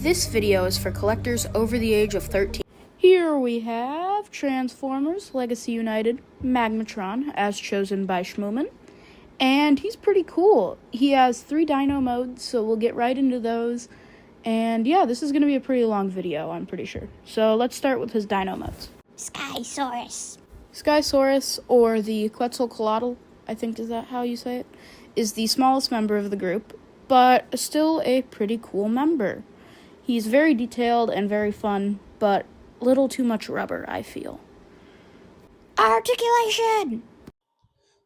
This video is for collectors over the age of 13. Here we have Transformers Legacy United Magmatron, as chosen by Schmooman. And he's pretty cool. He has 3 dino modes, so we'll get right into those. And yeah, this is going to be a pretty long video, I'm pretty sure. So let's start with his dino modes. Skysaurus. Skysaurus, or the Quetzalcoatl, I think is that how you say it, is the smallest member of the group, but still a pretty cool member. He's very detailed and very fun, but a little too much rubber, I feel. Articulation.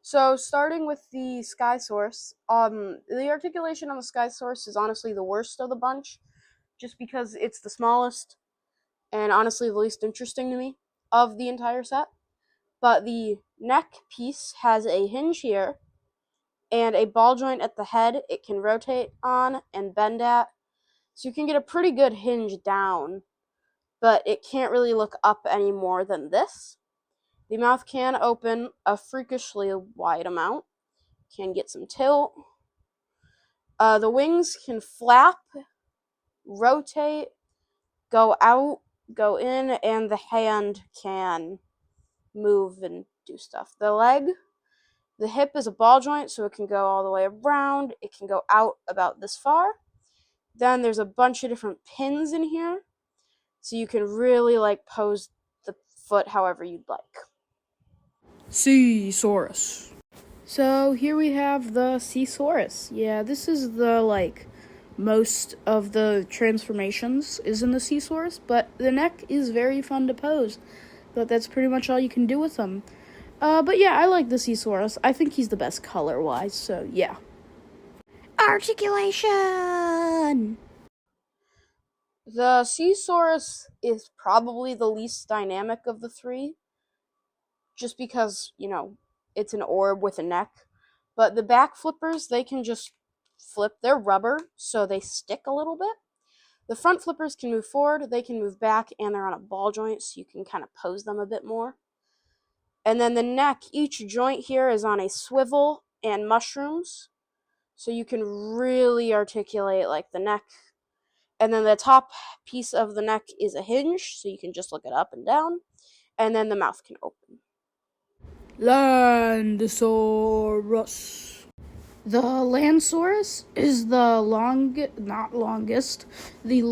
So, starting with the Skysaurus, the articulation on the Skysaurus is honestly the worst of the bunch, just because it's the smallest and honestly the least interesting to me of the entire set. But the neck piece has a hinge here and a ball joint at the head it can rotate on and bend at. So you can get a pretty good hinge down, but it can't really look up any more than this. The mouth can open a freakishly wide amount, can get some tilt. The wings can flap, rotate, go out, go in, and the hand can move and do stuff. The hip is a ball joint, so it can go all the way around. It can go out about this far. Then there's a bunch of different pins in here, so you can really pose the foot however you'd like. Seasaurus. So here we have the Seasaurus. Yeah, this is the most of the transformations is in the Seasaurus, but the neck is very fun to pose. But that's pretty much all you can do with them. But yeah, I like the Seasaurus. I think he's the best color-wise, so yeah. Articulation. The Seasaurus is probably the least dynamic of the 3, just because, it's an orb with a neck. But the back flippers, they can just flip. They're rubber, so they stick a little bit. The front flippers can move forward, they can move back, and they're on a ball joint, so you can kind of pose them a bit more. And then the neck, each joint here is on a swivel and mushrooms, so you can really articulate the neck. And then the top piece of the neck is a hinge, so you can just look it up and down. And then the mouth can open. Landosaurus. The Landosaurus is the longest, the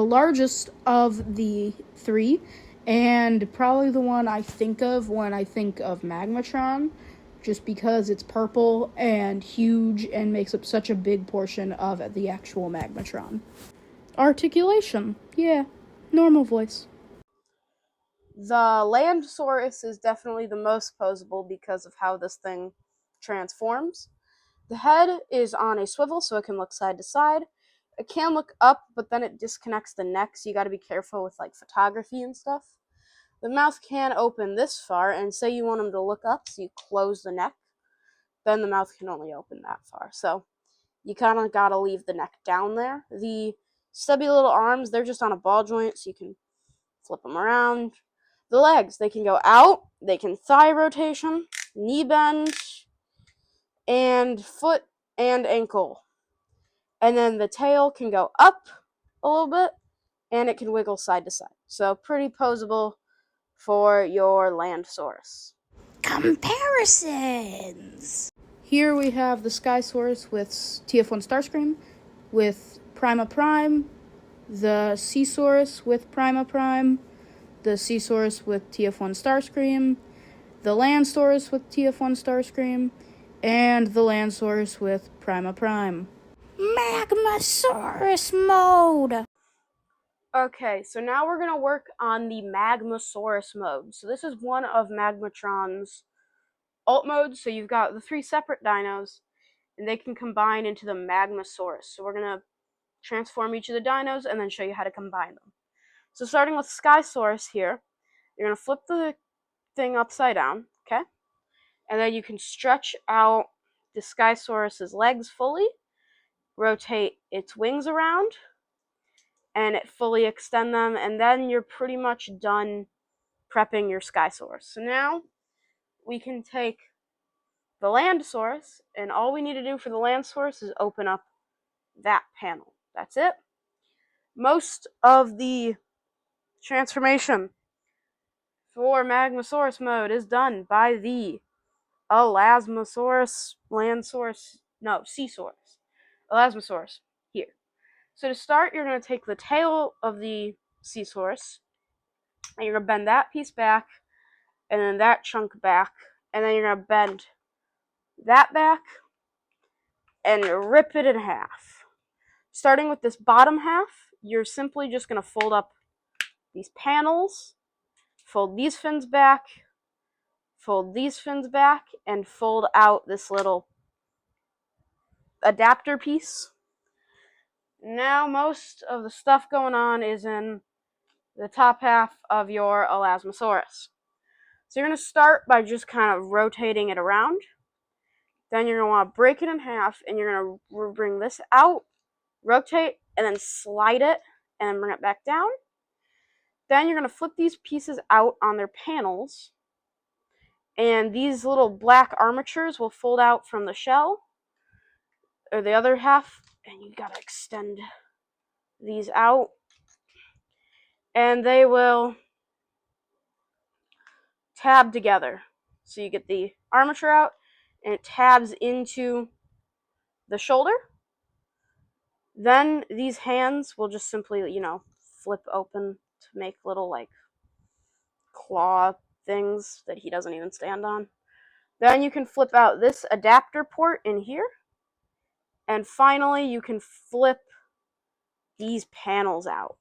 largest of the 3, and probably the one I think of when I think of Magmatron, just because it's purple and huge and makes up such a big portion of the actual Magmatron. Articulation, yeah, normal voice. The Landosaurus is definitely the most posable because of how this thing transforms. The head is on a swivel, so it can look side to side. It can look up, but then it disconnects the neck, so you gotta be careful with photography and stuff. The mouth can open this far, and say you want him to look up, so you close the neck, then the mouth can only open that far. So you kind of gotta leave the neck down there. The stubby little arms, they're just on a ball joint, so you can flip them around. The legs, they can go out, they can thigh rotation, knee bend, and foot and ankle. And then the tail can go up a little bit, and it can wiggle side to side. So pretty posable for your Landosaurus. Comparisons. Here we have the Skysaurus with TF1 Starscream, with Prima Prime, the Seasaurus with Prima Prime, the Seasaurus with TF1 Starscream, the Landosaurus with TF1 Starscream, and the Landosaurus with Prima Prime. Magmasaurus mode. Okay, so now we're going to work on the Magmasaurus mode. So this is one of Magmatron's alt modes. So you've got the 3 separate dinos, and they can combine into the Magmasaurus. So we're going to transform each of the dinos and then show you how to combine them. So starting with Skysaurus here, you're going to flip the thing upside down, okay? And then you can stretch out the Skysaurus's legs fully, rotate its wings around, and fully extend them, and then you're pretty much done prepping your Skysaurus. So now we can take the Landosaurus, and all we need to do for the Landosaurus is open up that panel. That's it. most of the transformation for Magmasaurus mode is done by the Elasmosaurus, Seasaurus. Elasmosaurus, here. So to start, you're going to take the tail of the Seasaurus, and you're going to bend that piece back, and then that chunk back, and then you're going to bend that back, and rip it in half. Starting with this bottom half, you're simply just going to fold up these panels, fold these fins back, and fold out this little adapter piece. Now most of the stuff going on is in the top half of your Elasmosaurus. So you're going to start by just kind of rotating it around. Then you're going to want to break it in half, and you're going to bring this out, rotate, and then slide it, and then bring it back down. Then you're going to flip these pieces out on their panels, and these little black armatures will fold out from the shell, or the other half, and you got to extend these out, and they will tab together. So you get the armature out, and it tabs into the shoulder. Then these hands will just simply, flip open to make little, claw things that he doesn't even stand on. Then you can flip out this adapter port in here. And finally, you can flip these panels out.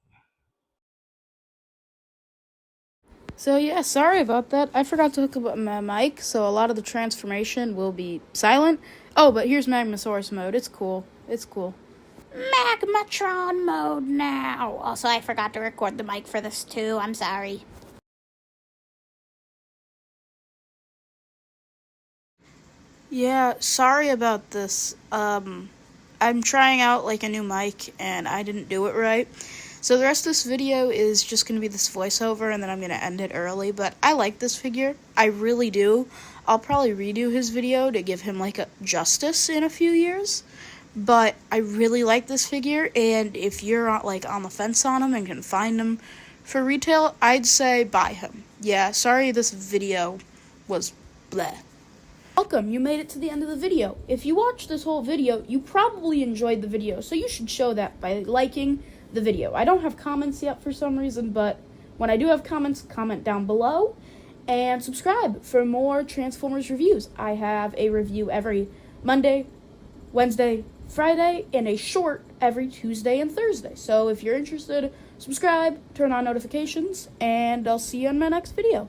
So yeah, sorry about that. I forgot to hook up my mic, so a lot of the transformation will be silent. Oh, but here's Magmasaurus mode. It's cool. Magmatron mode now. Also, I forgot to record the mic for this too. I'm sorry. Yeah, sorry about this. I'm trying out a new mic, and I didn't do it right. So the rest of this video is just going to be this voiceover, and then I'm going to end it early. But I like this figure. I really do. I'll probably redo his video to give him, a justice in a few years. But I really like this figure, and if you're, on the fence on him and can find him for retail, I'd say buy him. Yeah, sorry this video was bleh. Welcome, you made it to the end of the video. If you watched this whole video, you probably enjoyed the video, so you should show that by liking the video. I don't have comments yet for some reason, but when I do have comments, comment down below, and subscribe for more Transformers reviews. I have a review every Monday, Wednesday, Friday, and a short every Tuesday and Thursday. So if you're interested, subscribe, turn on notifications, and I'll see you in my next video.